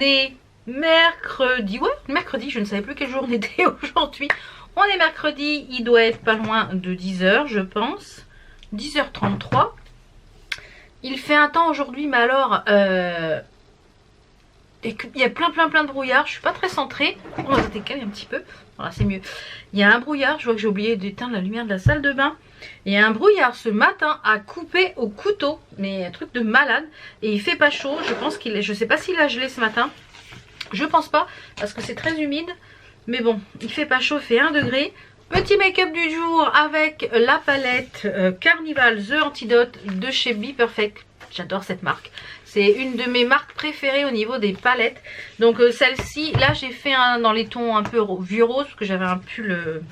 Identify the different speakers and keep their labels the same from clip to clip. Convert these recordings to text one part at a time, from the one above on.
Speaker 1: est mercredi. Ouais, mercredi, je ne savais plus quel jour on était aujourd'hui. On est mercredi, il doit être pas loin de 10h, je pense. 10h33. Il fait un temps aujourd'hui, mais alors... il y a plein de brouillard. Je suis pas très centrée. On va se décaler un petit peu. Voilà, c'est mieux. Il y a un brouillard. Je vois que j'ai oublié d'éteindre la lumière de la salle de bain. Il y a un brouillard ce matin à couper au couteau. Mais un truc de malade. Et il fait pas chaud. Je pense qu'il est... Je sais pas s'il a gelé ce matin. Je pense pas. Parce que c'est très humide. Mais bon, il fait pas chaud. Il fait 1 degré. Petit make-up du jour avec la palette Carnival The Antidote de chez Be Perfect. J'adore cette marque. C'est une de mes marques préférées au niveau des palettes. Donc celle-ci, là j'ai fait un dans les tons un peu vieux rose parce que j'avais un pull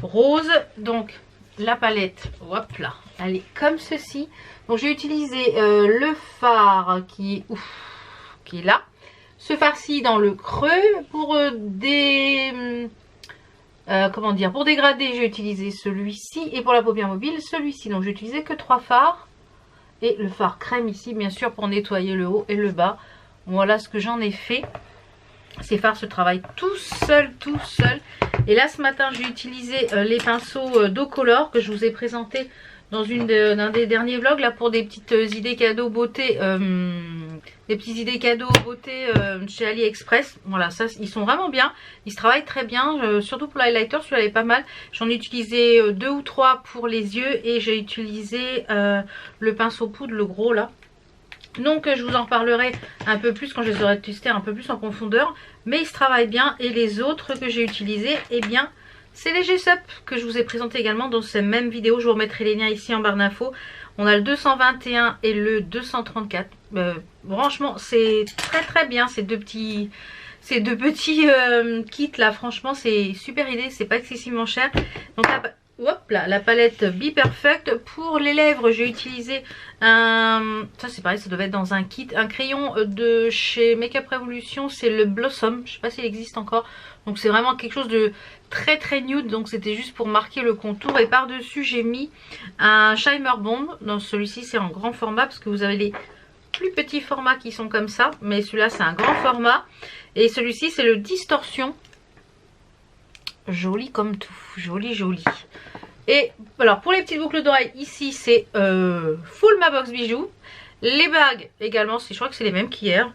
Speaker 1: rose. Donc la palette, hop là, elle est comme ceci. Donc j'ai utilisé le fard qui est là. Ce fard-ci dans le creux pour pour dégrader, j'ai utilisé celui-ci. Et pour la paupière mobile, celui-ci. Donc j'ai utilisé que 3 fards. Et le fard crème ici, bien sûr, pour nettoyer le haut et le bas. Voilà ce que j'en ai fait. Ces fards se travaillent tout seul. Et là, ce matin, j'ai utilisé les pinceaux d'eau color que je vous ai présenté dans d'un des derniers vlogs. Là, pour des petites idées cadeaux beauté. Des petits idées cadeaux beauté chez AliExpress. Voilà, ça, ils sont vraiment bien. Ils se travaillent très bien. Surtout pour l'highlighter, celui-là est pas mal. J'en ai utilisé 2 ou 3 pour les yeux. Et j'ai utilisé le pinceau poudre, le gros là. Donc je vous en reparlerai un peu plus quand je les aurai testés un peu plus en profondeur. Mais ils se travaillent bien. Et les autres que j'ai utilisés, eh bien, c'est les G-Sup que je vous ai présenté également dans cette même vidéo. Je vous remettrai les liens ici en barre d'infos. On a le 221 et le 234. Franchement, c'est très bien ces deux petits kits là. Franchement, c'est super idée. C'est pas excessivement cher. Donc la palette Be Perfect. Pour les lèvres, j'ai utilisé ça c'est pareil, ça devait être dans un kit. Un crayon de chez Makeup Revolution. C'est le Blossom. Je sais pas s'il existe encore. Donc c'est vraiment quelque chose de très nude. Donc c'était juste pour marquer le contour. Et par dessus j'ai mis un Shimmer Bomb. Dans celui-ci c'est en grand format. Parce que vous avez les plus petits formats qui sont comme ça. Mais celui-là c'est un grand format. Et celui-ci c'est le Distorsion. Joli comme tout. Joli. Et alors pour les petites boucles d'oreilles. Ici c'est full ma box bijoux. Les bagues également. Je crois que c'est les mêmes qu'hier.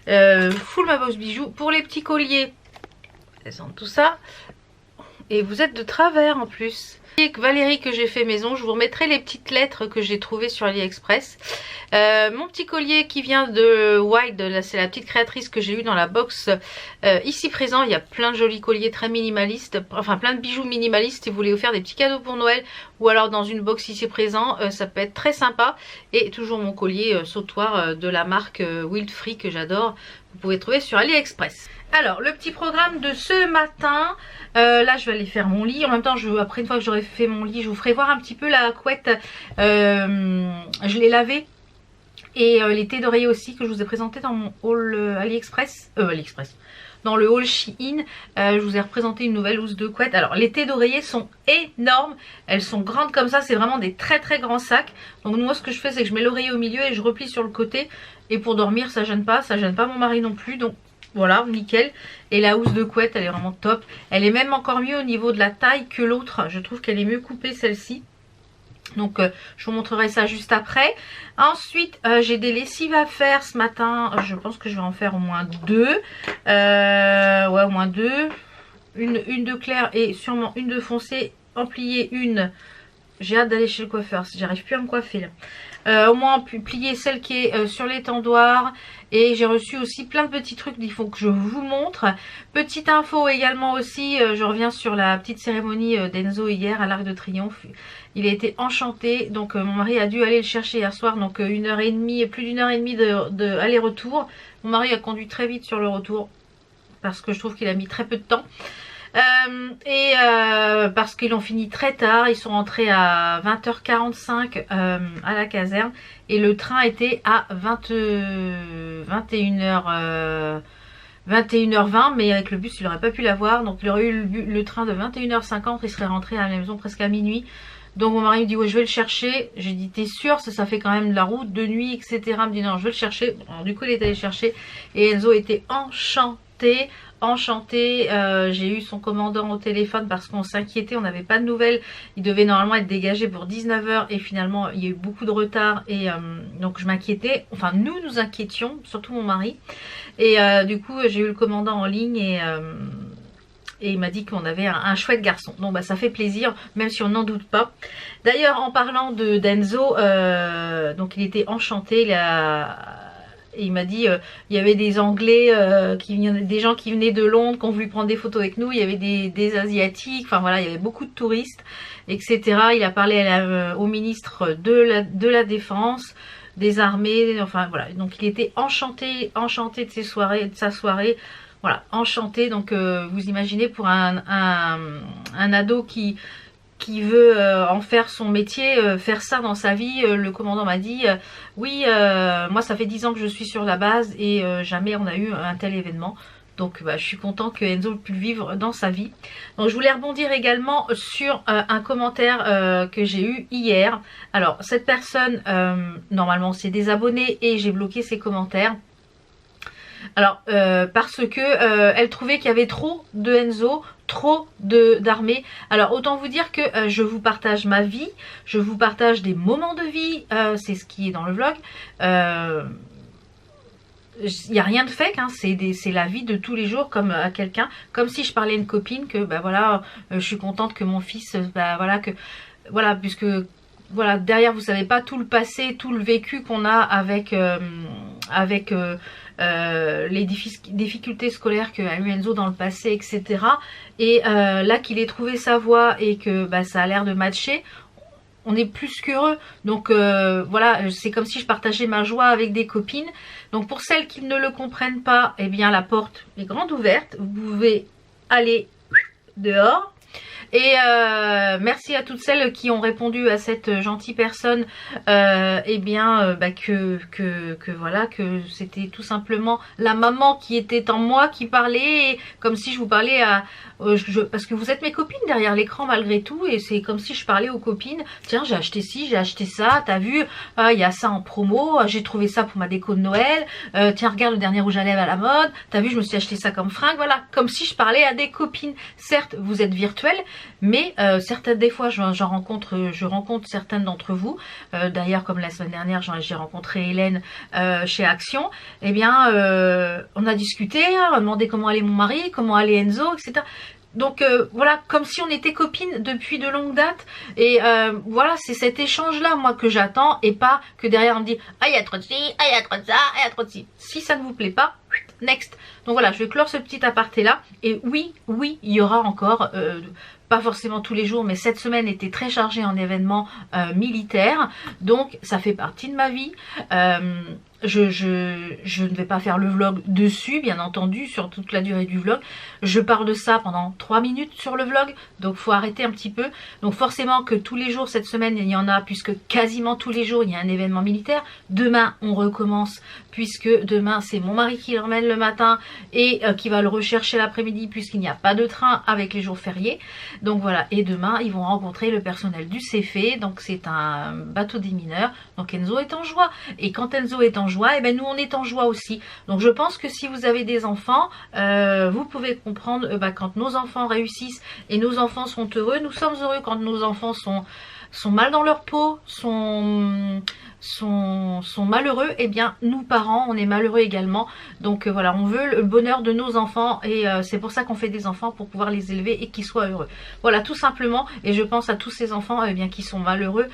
Speaker 1: Full ma box bijoux. Pour les petits colliers. Descendre tout ça. Et vous êtes de travers en plus. Valérie que j'ai fait maison. Je vous remettrai les petites lettres que j'ai trouvées sur AliExpress. Mon petit collier qui vient de Wild. C'est la petite créatrice que j'ai eue dans la box ici présent. Il y a plein de jolis colliers très minimalistes. Enfin plein de bijoux minimalistes. Si vous voulez vous faire des petits cadeaux pour Noël. Ou alors dans une box ici présent. Ça peut être très sympa. Et toujours mon collier sautoir de la marque Wild Free que j'adore. Vous pouvez trouver sur AliExpress. Alors le petit programme de ce matin. Là je vais aller faire mon lit. En même temps après une fois que j'aurai fait mon lit, je vous ferai voir un petit peu la couette. Je l'ai lavée. Et les thés d'oreiller aussi que je vous ai présenté dans mon haul AliExpress. Dans le haul Shein. Je vous ai représenté une nouvelle housse de couette. Alors les thés d'oreiller sont énormes. Elles sont grandes comme ça. C'est vraiment des très grands sacs. Donc moi ce que je fais c'est que je mets l'oreiller au milieu et je replie sur le côté. Et pour dormir ça gêne pas. Ça gêne pas mon mari non plus. Donc voilà, nickel. Et la housse de couette elle est vraiment top. Elle est même encore mieux au niveau de la taille que l'autre. Je trouve qu'elle est mieux coupée celle-ci. Donc je vous montrerai ça juste après. Ensuite j'ai des lessives à faire ce matin. Je pense que je vais en faire au moins 2. Ouais, au moins 2. Une de clair et sûrement une de foncé. En plier une. J'ai hâte d'aller chez le coiffeur. J'arrive plus à me coiffer là. Au moins plier celle qui est sur l'étendoir. Et j'ai reçu aussi plein de petits trucs qu'il faut que je vous montre. Petite info également aussi. Je reviens sur la petite cérémonie d'Enzo hier à l'Arc de Triomphe. Il a été enchanté. Donc mon mari a dû aller le chercher hier soir. Donc 1h30, plus d'1h30 de aller-retour. Mon mari a conduit très vite sur le retour. Parce que je trouve qu'il a mis très peu de temps. Parce qu'ils ont fini très tard. Ils sont rentrés à 20h45 à la caserne. Et le train était à 21h20. Mais avec le bus il n'aurait pas pu l'avoir. Donc il aurait eu le train de 21h50. Il serait rentré à la maison presque à minuit. Donc mon mari me dit ouais, je vais le chercher. J'ai dit t'es sûr, ça fait quand même de la route de nuit, etc. Il me dit non, je vais le chercher. Alors, du coup il est allé chercher et Enzo était enchanté. J'ai eu son commandant au téléphone parce qu'on s'inquiétait, on n'avait pas de nouvelles. Il devait normalement être dégagé pour 19 h et finalement il y a eu beaucoup de retard et donc je m'inquiétais, enfin nous inquiétions, surtout mon mari. Et du coup j'ai eu le commandant en ligne et il m'a dit qu'on avait un chouette garçon. Donc bah ça fait plaisir, même si on n'en doute pas. D'ailleurs en parlant d'Enzo, donc il était enchanté, et il m'a dit il y avait des Anglais, des gens qui venaient de Londres, qui ont voulu prendre des photos avec nous, il y avait des Asiatiques, enfin voilà, il y avait beaucoup de touristes, etc. Il a parlé au ministre de la Défense, des armées, enfin voilà, donc il était enchanté de sa soirée, voilà, enchanté. Donc vous imaginez pour un ado qui veut en faire son métier, faire ça dans sa vie. Le commandant m'a dit oui, moi ça fait 10 ans que je suis sur la base et jamais on a eu un tel événement. Donc bah, je suis contente que Enzo puisse vivre dans sa vie. Donc je voulais rebondir également sur un commentaire que j'ai eu hier. Alors cette personne, normalement c'est des abonnés et j'ai bloqué ses commentaires. Alors parce que elle trouvait qu'il y avait trop de Enzo, trop d'armée. Alors autant vous dire que je vous partage ma vie, je vous partage des moments de vie, c'est ce qui est dans le vlog. Il n'y a rien de fake, hein, c'est la vie de tous les jours comme à quelqu'un, comme si je parlais à une copine que bah voilà, je suis contente que mon fils, bah voilà, que voilà, puisque voilà, derrière vous savez pas tout le passé, tout le vécu qu'on a avec les difficultés scolaires qu'a eu Enzo dans le passé, etc. Et là qu'il ait trouvé sa voie et que bah, ça a l'air de matcher, on est plus qu'heureux. Donc voilà, c'est comme si je partageais ma joie avec des copines. Donc pour celles qui ne le comprennent pas, eh bien la porte est grande ouverte, vous pouvez aller dehors. Et merci à toutes celles qui ont répondu à cette gentille personne, eh bien bah, que voilà, que c'était tout simplement la maman qui était en moi qui parlait, et comme si je vous parlais à parce que vous êtes mes copines derrière l'écran malgré tout, et c'est comme si je parlais aux copines. Tiens, j'ai acheté ci, j'ai acheté ça, t'as vu, il y a ça en promo, j'ai trouvé ça pour ma déco de Noël, tiens regarde le dernier rouge à lèvres à la mode, t'as vu, je me suis acheté ça comme fringue, voilà, comme si je parlais à des copines. Certes vous êtes virtuels, mais certaines des fois je rencontre certaines d'entre vous, d'ailleurs comme la semaine dernière j'ai rencontré Hélène chez Action. Eh bien on a discuté, on a demandé comment allait mon mari, comment allait Enzo, etc. Donc voilà, comme si on était copines depuis de longues dates. Et voilà, c'est cet échange là moi que j'attends, et pas que derrière on me dit ah il y a trop de ci, ah il y a trop de ça, ah il y a trop de ci. Si ça ne vous plaît pas, next. Donc voilà, je vais clore ce petit aparté là. Et oui, il y aura encore pas forcément tous les jours, mais cette semaine était très chargée en événements militaires, donc ça fait partie de ma vie. Je ne vais pas faire le vlog dessus, bien entendu, sur toute la durée du vlog. Je parle de ça pendant 3 minutes sur le vlog, donc faut arrêter un petit peu. Donc forcément que tous les jours cette semaine il y en a, puisque quasiment tous les jours il y a un événement militaire. Demain on recommence, puisque demain c'est mon mari qui l'emmène le matin et qui va le rechercher l'après-midi, puisqu'il n'y a pas de train avec les jours fériés. Donc voilà, et demain ils vont rencontrer le personnel du CFE, donc c'est un bateau des mineurs. Donc Enzo est en joie, et quand Enzo est en joie, et ben nous on est en joie aussi. Donc je pense que si vous avez des enfants, vous pouvez comprendre quand nos enfants réussissent et nos enfants sont heureux. Nous sommes heureux quand nos enfants sont mal dans leur peau, sont malheureux. Et bien nous parents on est malheureux également. Donc voilà, on veut le bonheur de nos enfants, et c'est pour ça qu'on fait des enfants, pour pouvoir les élever et qu'ils soient heureux. Voilà, tout simplement. Et je pense à tous ces enfants bien qui sont malheureux,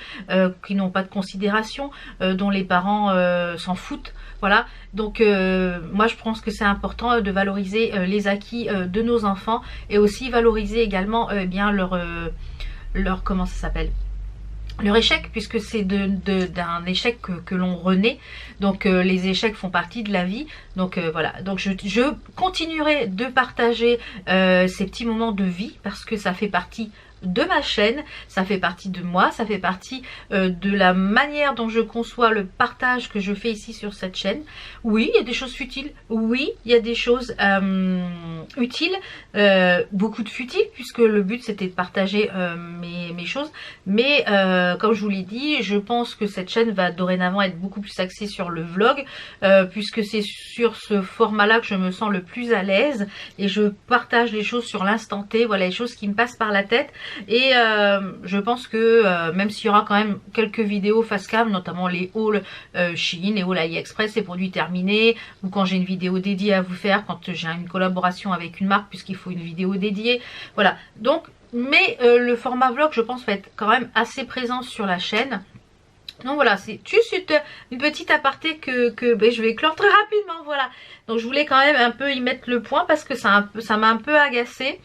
Speaker 1: qui n'ont pas de considération, dont les parents s'en foutent. Voilà, donc moi je pense que c'est important de valoriser les acquis de nos enfants, et aussi valoriser également bien leur comment ça s'appelle, leur échec, puisque c'est d'un échec que l'on renaît. Donc les échecs font partie de la vie. Donc voilà, donc je continuerai de partager ces petits moments de vie, parce que ça fait partie de ma chaîne, ça fait partie de moi, ça fait partie de la manière dont je conçois le partage que je fais ici sur cette chaîne. Oui, il y a des choses futiles, oui, il y a des choses utiles, beaucoup de futiles, puisque le but c'était de partager mes choses, mais comme je vous l'ai dit, je pense que cette chaîne va dorénavant être beaucoup plus axée sur le vlog, puisque c'est sur ce format là que je me sens le plus à l'aise, et je partage les choses sur l'instant T, voilà les choses qui me passent par la tête. Et je pense que même s'il y aura quand même quelques vidéos face cam, notamment les hauls Shein, les hauls AliExpress, les produits terminés, ou quand j'ai une vidéo dédiée à vous faire, quand j'ai une collaboration avec une marque puisqu'il faut une vidéo dédiée, voilà. Donc mais le format vlog je pense va être quand même assez présent sur la chaîne. Donc voilà, c'est juste une petite aparté que je vais clore très rapidement, voilà. Donc je voulais quand même un peu y mettre le point parce que ça m'a un peu agacée.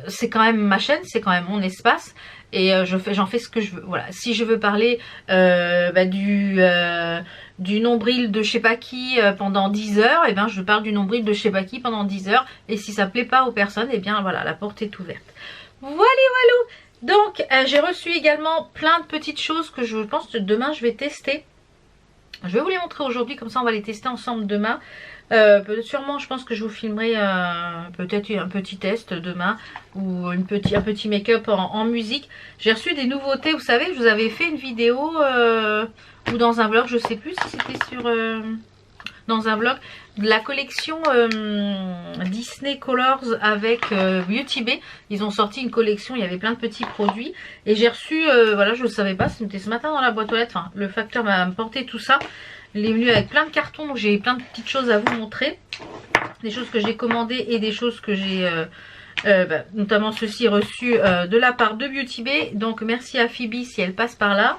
Speaker 1: C'est quand même ma chaîne, c'est quand même mon espace. Et j'en fais ce que je veux. Voilà. Si je veux parler du nombril de je sais pas qui pendant 10 heures, et bien je parle du nombril de je sais pas qui pendant 10 heures. Et si ça plaît pas aux personnes, et bien voilà, la porte est ouverte. Voilà, voilà. Donc j'ai reçu également plein de petites choses que je pense que demain je vais tester. Je vais vous les montrer aujourd'hui, comme ça on va les tester ensemble demain. Sûrement je pense que je vous filmerai peut-être un petit test demain, ou un petit make-up en musique. J'ai reçu des nouveautés, vous savez, je vous avais fait une vidéo ou dans un vlog, je sais plus si c'était sur dans un vlog, de la collection Disney Colors avec Beauty Bay. Ils ont sorti une collection, il y avait plein de petits produits et j'ai reçu, voilà, je ne savais pas, c'était ce matin dans la boîte aux lettres, enfin, le facteur m'a apporté tout ça. Il est venu avec plein de cartons, donc j'ai plein de petites choses à vous montrer, des choses que j'ai commandées et des choses que j'ai notamment ceci reçu de la part de Beauty Bay. Donc merci à Phoebe si elle passe par là.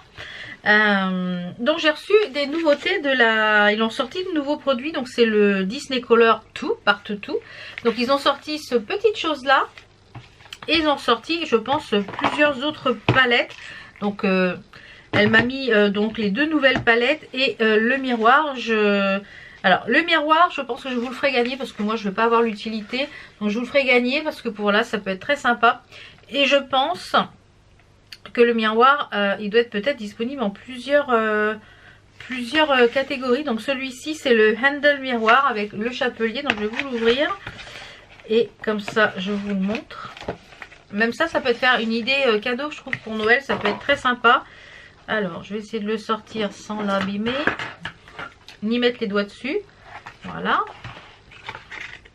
Speaker 1: Donc j'ai reçu des nouveautés ils ont sorti de nouveaux produits, donc c'est le Disney Color 2 Part 2. Donc ils ont sorti ce petite chose là et ils ont sorti je pense plusieurs autres palettes. Donc elle m'a mis donc les deux nouvelles palettes et le miroir. Alors le miroir je pense que je vous le ferai gagner parce que moi je ne vais pas avoir l'utilité, donc je vous le ferai gagner parce que pour là ça peut être très sympa. Et je pense que le miroir il doit être peut-être disponible en plusieurs catégories. Donc celui-ci c'est le handle miroir avec le chapelier, donc je vais vous l'ouvrir et comme ça je vous le montre. Même ça peut être faire une idée cadeau, je trouve, pour Noël, ça peut être très sympa. Alors je vais essayer de le sortir sans l'abîmer ni mettre les doigts dessus. Voilà.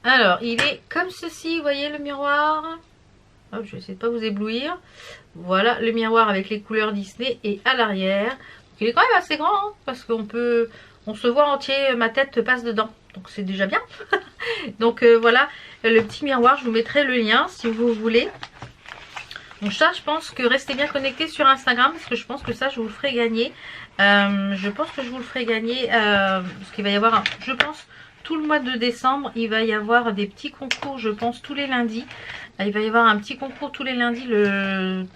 Speaker 1: Alors il est comme ceci, vous voyez le miroir. Hop, je vais essayer de pas vous éblouir. Voilà le miroir avec les couleurs Disney et à l'arrière. Il est quand même assez grand hein, parce qu'on se voit entier, ma tête passe dedans. Donc c'est déjà bien. Donc voilà le petit miroir, je vous mettrai le lien si vous voulez. Donc ça je pense que restez bien connectés sur Instagram parce que je pense que ça je vous le ferai gagner. Je pense que je vous le ferai gagner parce qu'il va y avoir, je pense, tout le mois de décembre, il va y avoir des petits concours, je pense, tous les lundis. Il va y avoir un petit concours tous les lundis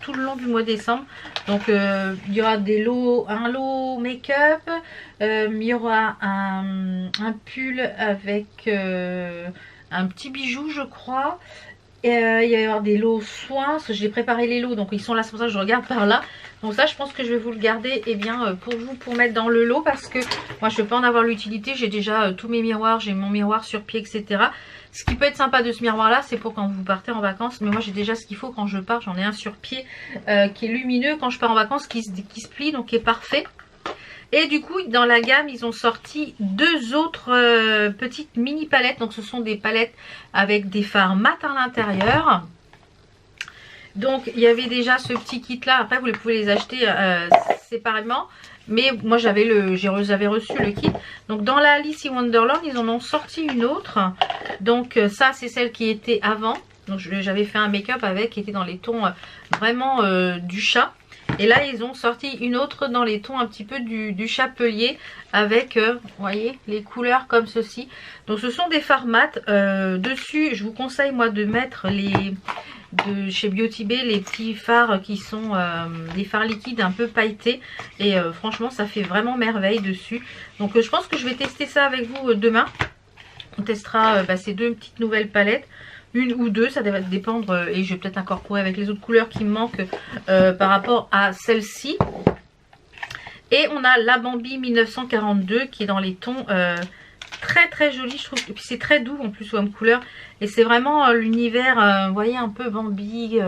Speaker 1: tout le long du mois de décembre. Donc il y aura un lot make-up, il y aura un pull avec un petit bijou je crois. Il va y avoir des lots soins, parce que j'ai préparé les lots, donc ils sont là, c'est pour ça que je regarde par là. Donc ça je pense que je vais vous le garder pour vous, pour mettre dans le lot, parce que moi je ne vais pas en avoir l'utilité. J'ai déjà tous mes miroirs, j'ai mon miroir sur pied, etc. Ce qui peut être sympa de ce miroir là, c'est pour quand vous partez en vacances, mais moi j'ai déjà ce qu'il faut quand je pars. J'en ai un sur pied qui est lumineux quand je pars en vacances, qui se plie, donc qui est parfait. Et du coup dans la gamme ils ont sorti deux autres petites mini palettes. Donc ce sont des palettes avec des fards mat à l'intérieur. Donc il y avait déjà ce petit kit là. Après vous pouvez les acheter séparément. Mais moi j'avais reçu le kit. Donc dans la Alice in Wonderland ils en ont sorti une autre. Donc ça c'est celle qui était avant. Donc j'avais fait un make-up avec, qui était dans les tons vraiment du chat. Et là ils ont sorti une autre dans les tons un petit peu du chapelier avec vous voyez les couleurs comme ceci. Donc ce sont des fards mat dessus. Je vous conseille moi de mettre de chez Beauty Bay les petits fards qui sont des fards liquides un peu pailletés. Et franchement ça fait vraiment merveille dessus. Donc je pense que je vais tester ça avec vous demain. On testera ces deux petites nouvelles palettes. une ou deux, ça va dépendre, et je vais peut-être incorporer avec les autres couleurs qui me manquent par rapport à celle-ci. Et on a la Bambi 1942 qui est dans les tons très très joli, je trouve. Et puis c'est très doux en plus comme couleur. Et c'est vraiment l'univers, vous voyez, un peu Bambi.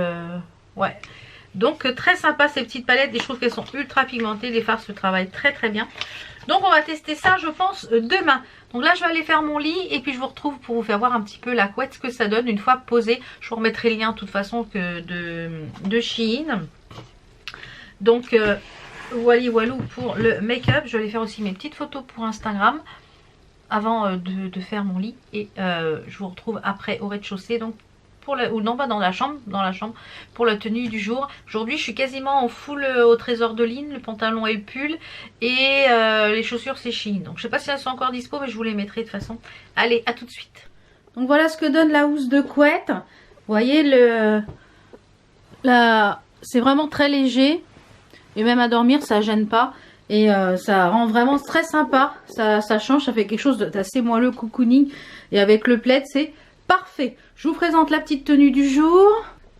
Speaker 1: Ouais. Donc très sympa ces petites palettes. Et je trouve qu'elles sont ultra pigmentées. Les fards se travaillent très très bien. Donc on va tester ça, je pense, demain. Donc là je vais aller faire mon lit. Et puis je vous retrouve pour vous faire voir un petit peu la couette, ce que ça donne une fois posée. Je vous remettrai le lien de toute façon que de Shein. Donc... Wally Walou pour le make-up. Je vais aller faire aussi mes petites photos pour Instagram avant de faire mon lit. Et je vous retrouve après au rez-de-chaussée. Donc pour ou non, pas dans la chambre pour la tenue du jour. Aujourd'hui je suis quasiment en full au trésor de Line, le pantalon et le pull. Et les chaussures c'est Shein. Donc je sais pas si elles sont encore dispo, mais je vous les mettrai de toute façon. Allez, à tout de suite. Donc voilà ce que donne la housse de couette. Vous voyez c'est vraiment très léger. Et même à dormir, ça gêne pas. Et ça rend vraiment très sympa. Ça change, ça fait quelque chose d'assez moelleux, cocooning. Et avec le plaid, c'est parfait. Je vous présente la petite tenue du jour.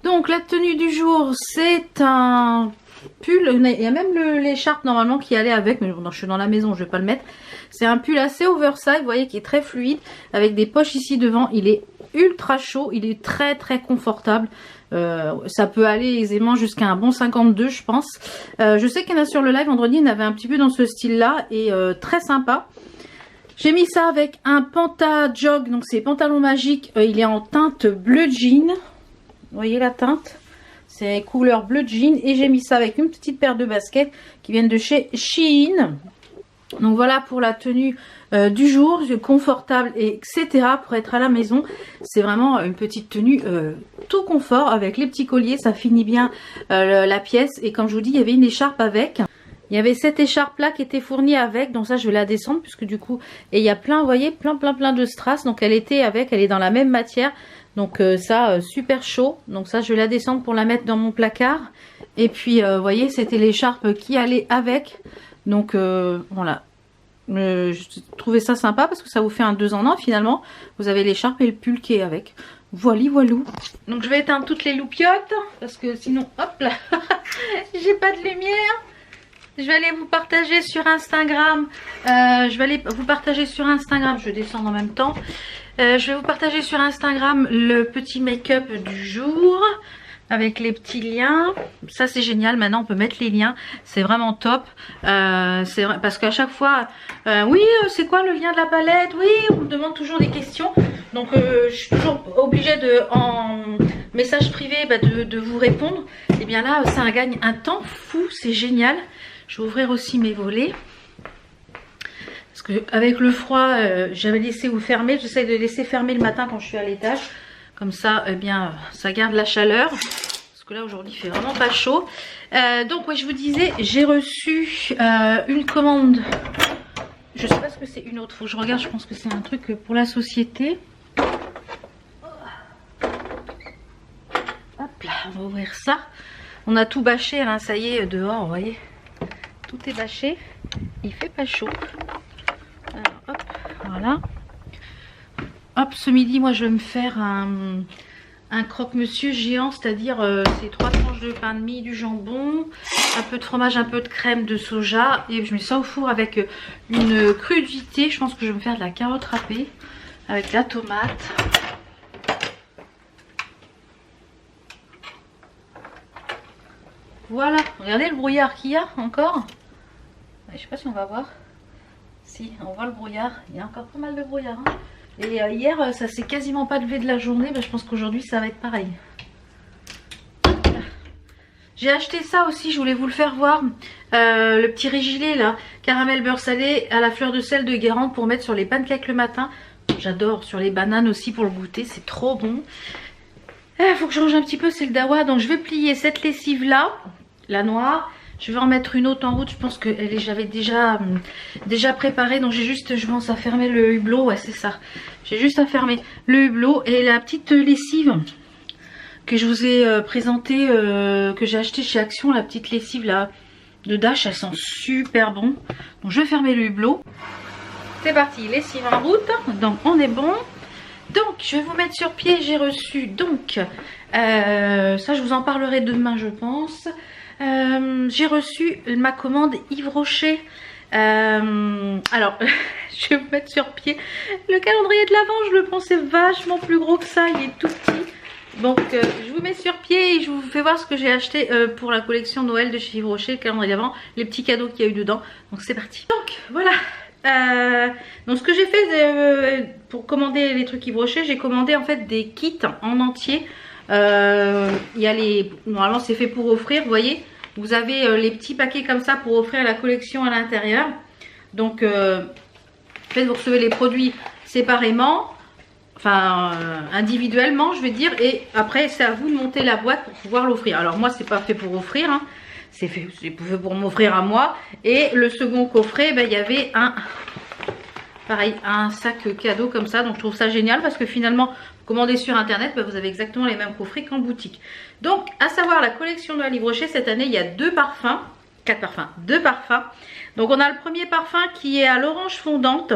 Speaker 1: Donc la tenue du jour, c'est un pull. Il y a même l'écharpe normalement qui allait avec. Mais bon, je suis dans la maison, je vais pas le mettre. C'est un pull assez oversize, vous voyez, qui est très fluide. Avec des poches ici devant. Il est ultra chaud. Il est très très confortable. Ça peut aller aisément jusqu'à un bon 52 je pense. Je sais qu'il y en a sur le live vendredi, il y en avait un petit peu dans ce style là et très sympa. J'ai mis ça avec un Panta Jog, donc c'est pantalon magique, il est en teinte bleu jean. Vous voyez la teinte, c'est couleur bleu jean. Et j'ai mis ça avec une petite paire de baskets qui viennent de chez Shein. Donc voilà pour la tenue du jour, confortable et etc. pour être à la maison. C'est vraiment une petite tenue tout confort avec les petits colliers, ça finit bien la pièce. Et comme je vous dis, il y avait une écharpe avec. Il y avait cette écharpe là qui était fournie avec, donc ça je vais la descendre puisque du coup, et il y a plein, vous voyez, plein de strass. Donc elle était avec, elle est dans la même matière. Donc ça super chaud. Donc ça je vais la descendre pour la mettre dans mon placard. Et puis vous voyez, c'était l'écharpe qui allait avec. Donc voilà, je trouvais ça sympa parce que ça vous fait un 2 en 1 finalement. Vous avez l'écharpe et le pull qui est avec. Voilà, voilou. Donc je vais éteindre toutes les loupiottes parce que sinon, hop là, j'ai pas de lumière. Je vais aller vous partager sur Instagram. Je vais descendre en même temps. Je vais vous partager sur Instagram le petit make-up du jour. Avec les petits liens, ça c'est génial. Maintenant on peut mettre les liens, c'est vraiment top. C'est vrai, parce qu'à chaque fois, oui, c'est quoi le lien de la palette? Oui, on me demande toujours des questions. Donc je suis toujours obligée en message privé de vous répondre. Et bien là, ça gagne un temps fou, c'est génial. Je vais ouvrir aussi mes volets. Parce que avec le froid, j'avais laissé ou fermer. J'essaie de laisser fermer le matin quand je suis à l'étage. Comme ça, eh bien, ça garde la chaleur. Parce que là, aujourd'hui, il fait vraiment pas chaud. Donc, oui, je vous disais, j'ai reçu une commande. Je sais pas ce que c'est, une autre. Faut que je regarde. Je pense que c'est un truc pour la société. Hop là, on va ouvrir ça. On a tout bâché, hein, ça y est, dehors, vous voyez. Tout est bâché. Il fait pas chaud. Alors, hop, voilà. Hop, ce midi, moi, je vais me faire un croque-monsieur géant, c'est-à-dire c'est 3 tranches de pain de mie, du jambon, un peu de fromage, un peu de crème de soja. Et je mets ça au four avec une crudité. Je pense que je vais me faire de la carotte râpée avec la tomate. Voilà, regardez le brouillard qu'il y a encore. Je sais pas si on va voir. Si, on voit le brouillard. Il y a encore pas mal de brouillard. Hein. Et hier, ça s'est quasiment pas levé de la journée. Je pense qu'aujourd'hui, ça va être pareil. J'ai acheté ça aussi, je voulais vous le faire voir. Le petit rigilet là, caramel beurre salé à la fleur de sel de Guérande pour mettre sur les pancakes le matin. J'adore, sur les bananes aussi pour le goûter, c'est trop bon. Il faut que je range un petit peu, c'est le dawa. Donc je vais plier cette lessive là, la noire. Je vais en mettre une autre en route, je pense que j'avais déjà préparé. Donc j'ai juste, je pense à fermer le hublot, ouais c'est ça. J'ai juste à fermer le hublot et la petite lessive que je vous ai présentée, que j'ai acheté chez Action, la petite lessive là de Dash, elle sent super bon. Donc je vais fermer le hublot. C'est parti, lessive en route, donc on est bon. Donc je vais vous mettre sur pied. J'ai reçu donc ça je vous en parlerai demain je pense. J'ai reçu ma commande Yves Rocher. Alors je vais vous mettre sur pied le calendrier de l'Avent. Je le pensais vachement plus gros que ça, il est tout petit. Donc je vous mets sur pied et je vous fais voir ce que j'ai acheté pour la collection Noël de chez Yves Rocher, le calendrier d'Avent, les petits cadeaux qu'il y a eu dedans. Donc c'est parti. Donc voilà. Donc ce que j'ai fait pour commander les trucs Yves Rocher, j'ai commandé en fait des kits en entier. Il y a les, normalement c'est fait pour offrir, vous voyez. Vous avez les petits paquets comme ça pour offrir la collection à l'intérieur. Donc en fait vous recevez les produits séparément. Enfin individuellement je vais dire, et après c'est à vous de monter la boîte pour pouvoir l'offrir. Alors moi c'est pas fait pour offrir hein. C'est fait pour m'offrir à moi. Et le second coffret, ben, il y avait un sac cadeau comme ça. Donc je trouve ça génial parce que finalement vous commandez sur internet, ben, vous avez exactement les mêmes coffrets qu'en boutique. Donc à savoir la collection de Yves Rocher, cette année il y a 2 parfums, 4 parfums, 2 parfums. Donc on a le premier parfum qui est à l'orange fondante.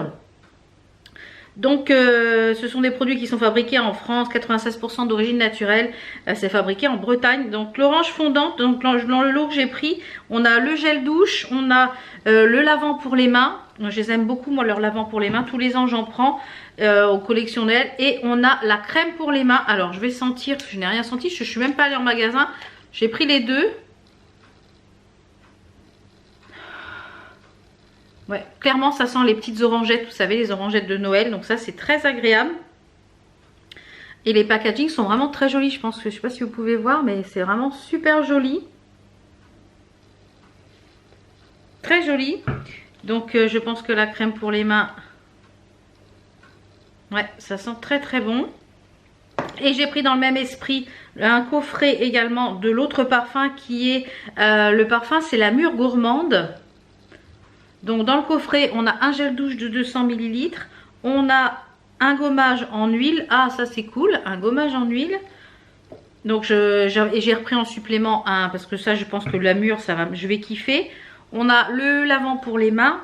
Speaker 1: Donc ce sont des produits qui sont fabriqués en France, 96% d'origine naturelle, c'est fabriqué en Bretagne. Donc l'orange fondante, donc dans le lot que j'ai pris, on a le gel douche, on a le lavant pour les mains. Je les aime beaucoup moi leur lavant pour les mains, tous les ans j'en prends au collectionnel. Et on a la crème pour les mains. Alors je vais sentir, je n'ai rien senti, je suis même pas allée en magasin, j'ai pris les deux. Ouais, clairement ça sent les petites orangettes, vous savez les orangettes de Noël, donc ça c'est très agréable. Et les packaging sont vraiment très jolis, je pense que je sais pas si vous pouvez voir mais c'est vraiment super joli. Très joli. Donc je pense que la crème pour les mains, ouais ça sent très très bon. Et j'ai pris dans le même esprit un coffret également de l'autre parfum qui est le parfum c'est la mûre gourmande. Donc dans le coffret on a un gel douche de 200 ml, on a un gommage en huile, ah ça c'est cool, un gommage en huile. Donc j'ai repris en supplément un, parce que ça je pense que la mûre ça va, je vais kiffer. On a le lavant pour les mains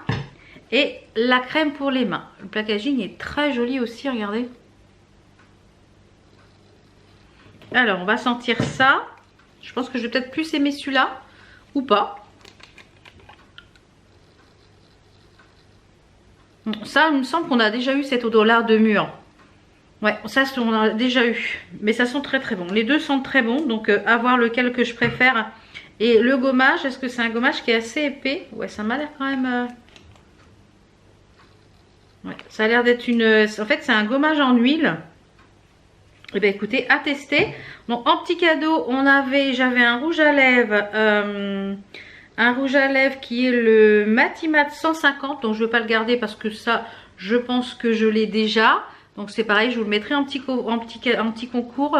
Speaker 1: et la crème pour les mains. Le packaging est très joli aussi, regardez. Alors on va sentir ça, je pense que je vais peut-être plus aimer celui-là ou pas. Ça, il me semble qu'on a déjà eu cette odeur-là de mûre. Ouais, ça, on a déjà eu. Mais ça sent très très bon. Les deux sentent très bon. Donc, à voir lequel que je préfère. Et le gommage, est-ce que c'est un gommage qui est assez épais? Ouais, ça m'a l'air quand même... Ouais, ça a l'air d'être une... En fait, c'est un gommage en huile. Eh bien, écoutez, à tester. Donc, en petit cadeau, j'avais un rouge à lèvres... un rouge à lèvres qui est le Matimat 150. Donc je ne vais pas le garder parce que ça je pense que je l'ai déjà. Donc c'est pareil, je vous le mettrai en petit concours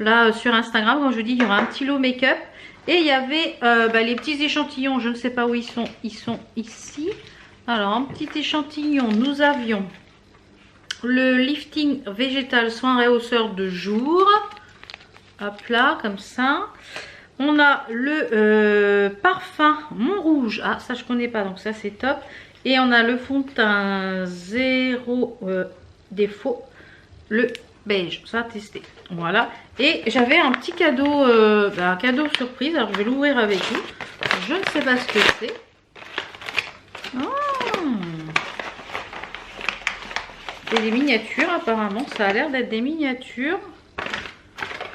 Speaker 1: là sur Instagram. Comme je dis, il y aura un petit lot make-up. Et il y avait les petits échantillons, je ne sais pas où ils sont ici. Alors en petit échantillon, nous avions le lifting végétal soin réhausseur de jour. Hop là, comme ça. On a le parfum Montrouge. Ah, ça je connais pas, donc ça c'est top. Et on a le fond de teint zéro défaut, le beige. Ça à tester. Voilà. Et j'avais un petit cadeau, un cadeau surprise. Alors je vais l'ouvrir avec vous. Je ne sais pas ce que c'est. Oh. C'est des miniatures apparemment. Ça a l'air d'être des miniatures.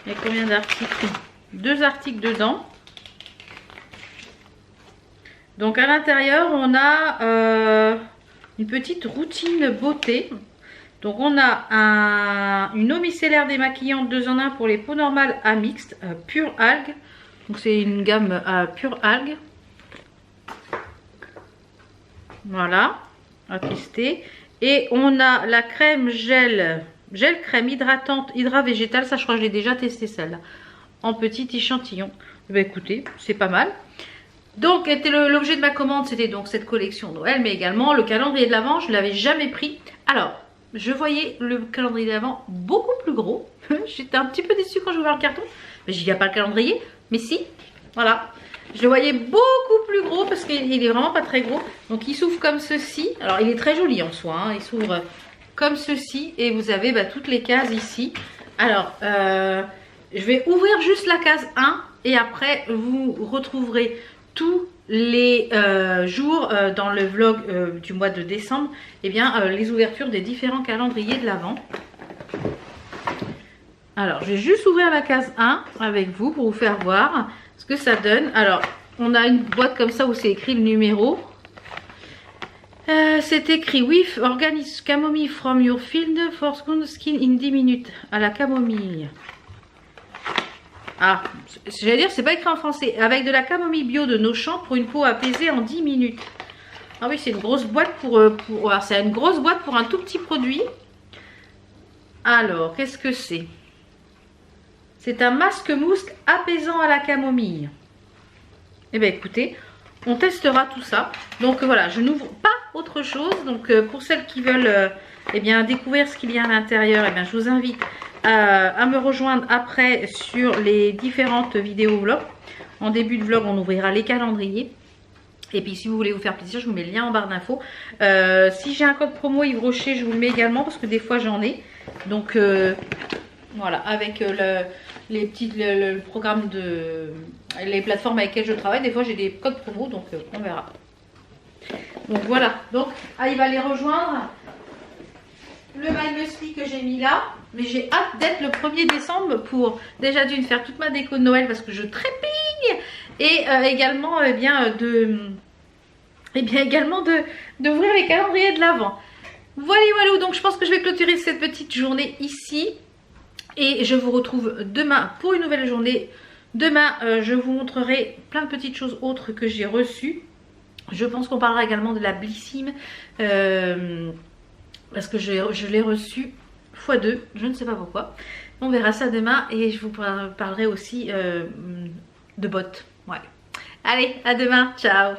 Speaker 1: Il y a combien d'articles? 2 articles dedans. Donc à l'intérieur on a une petite routine beauté. Donc on a une eau micellaire démaquillante 2 en 1 pour les peaux normales à mixte, pure algue. Donc c'est une gamme pure algue. Voilà, à tester. Et on a la crème gel crème hydratante hydra végétale. Ça je crois que je l'ai déjà testé celle-là. En petit échantillon. Bah écoutez, c'est pas mal. Donc l'objet de ma commande c'était donc cette collection Noël, mais également le calendrier de l'Avent. Je ne l'avais jamais pris. Alors je voyais le calendrier de l'Avent beaucoup plus gros. J'étais un petit peu déçue quand j'ai ouvert le carton. Mais il n'y a pas le calendrier, mais si, voilà. Je le voyais beaucoup plus gros parce qu'il est vraiment pas très gros. Donc il s'ouvre comme ceci. Alors il est très joli en soi, hein. Il s'ouvre comme ceci et vous avez toutes les cases ici. Alors je vais ouvrir juste la case 1 et après vous retrouverez tous les jours dans le vlog du mois de décembre, et bien les ouvertures des différents calendriers de l'Avent. Alors je vais juste ouvrir la case 1 avec vous pour vous faire voir ce que ça donne. Alors on a une boîte comme ça où c'est écrit le numéro. C'est écrit with organic camomile from your field for skin in 10 minutes. À la camomille. Ah, j'allais dire, c'est pas écrit en français. Avec de la camomille bio de nos champs pour une peau apaisée en 10 minutes. Ah oui, c'est une grosse boîte c'est une grosse boîte pour un tout petit produit. Alors, qu'est-ce que c'est? C'est un masque mousse apaisant à la camomille. Eh bien, écoutez, on testera tout ça. Donc voilà, je n'ouvre pas autre chose. Donc pour celles qui veulent eh bien, découvrir ce qu'il y a à l'intérieur, eh bien, je vous invite à me rejoindre après sur les différentes vidéos vlog. En début de vlog, on ouvrira les calendriers. Et puis si vous voulez vous faire plaisir, je vous mets le lien en barre d'infos. Si j'ai un code promo Yves Rocher, je vous le mets également parce que des fois j'en ai. Donc voilà, avec le programme de les plateformes avec lesquelles je travaille, des fois j'ai des codes promo, donc on verra. Donc voilà, donc il va les rejoindre. Le My Muesli que j'ai mis là, mais j'ai hâte d'être le 1er décembre pour déjà d'une faire toute ma déco de Noël parce que je trépigne, et également d'ouvrir les calendriers de l'Avent. Voilà, donc je pense que je vais clôturer cette petite journée ici et je vous retrouve demain pour une nouvelle journée. Demain, je vous montrerai plein de petites choses autres que j'ai reçues. Je pense qu'on parlera également de la Blissim parce que je l'ai reçue x2, je ne sais pas pourquoi. On verra ça demain et je vous parlerai aussi de bottes. Ouais. Allez, à demain, ciao.